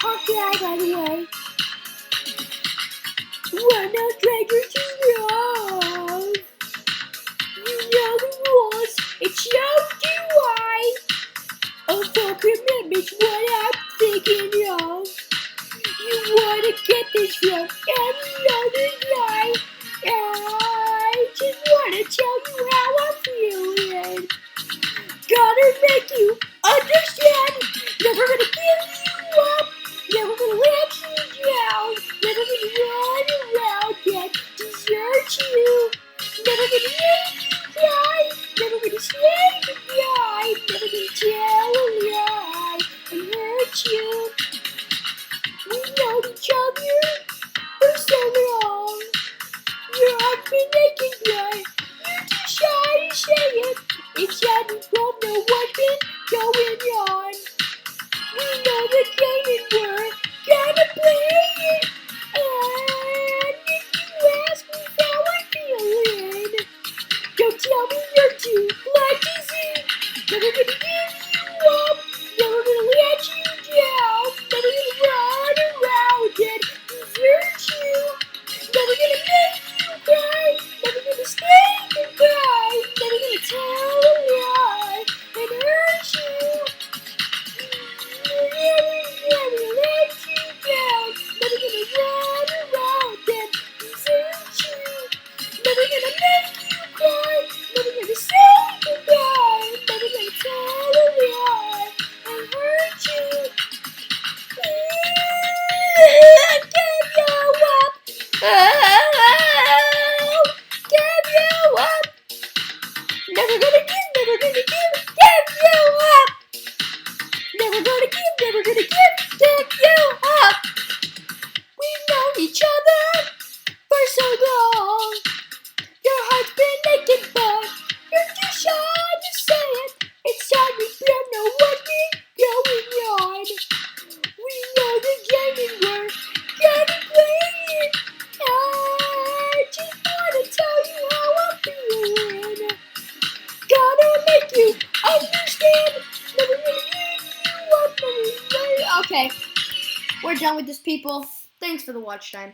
hot guy, by the way. We're no strangers to love. You know the rules. It's no DUI. A full commitment's what I'm thinking of. You wanna get this from every other guy. I just wanna tell you how I'm feeling. Gotta make you understand. Never gonna give you up. Never gonna let you down. Never gonna run around and desert you. Never gonna make you cry. Never gonna say goodbye. Never gonna tell a lie and hurt you. We know each other for so long. Your heart's been aching blood. You're too shy to say it. It's sad we both know what's been going on. We know the game and we're gonna play it. And if you ask me how I'm feeling, don't tell me you're too blind to see. Never gonna give you up. Never gonna let you down. Never gonna run around and desert you. Never gonna make you cry. Never gonna say goodbye. Never gonna tell a lie and hurt you. Never gonna let you down. Never gonna run around and desert you. Never gonna make you cry. Never gonna say goodbye. Never gonna tell a lie and hurt you. Give you up. Oh, give you up. Never gonna give you up. Never gonna give you up. We've known each other for so long. Your heart's been aching, but you're too shy to say it. It's time we don't know what's been going on. We know the game and we're gonna play it. I just wanna tell you how I'm feeling. Gotta make you understand. Never gonna give you up. Okay, we're done with this, people. Thanks for the watch time.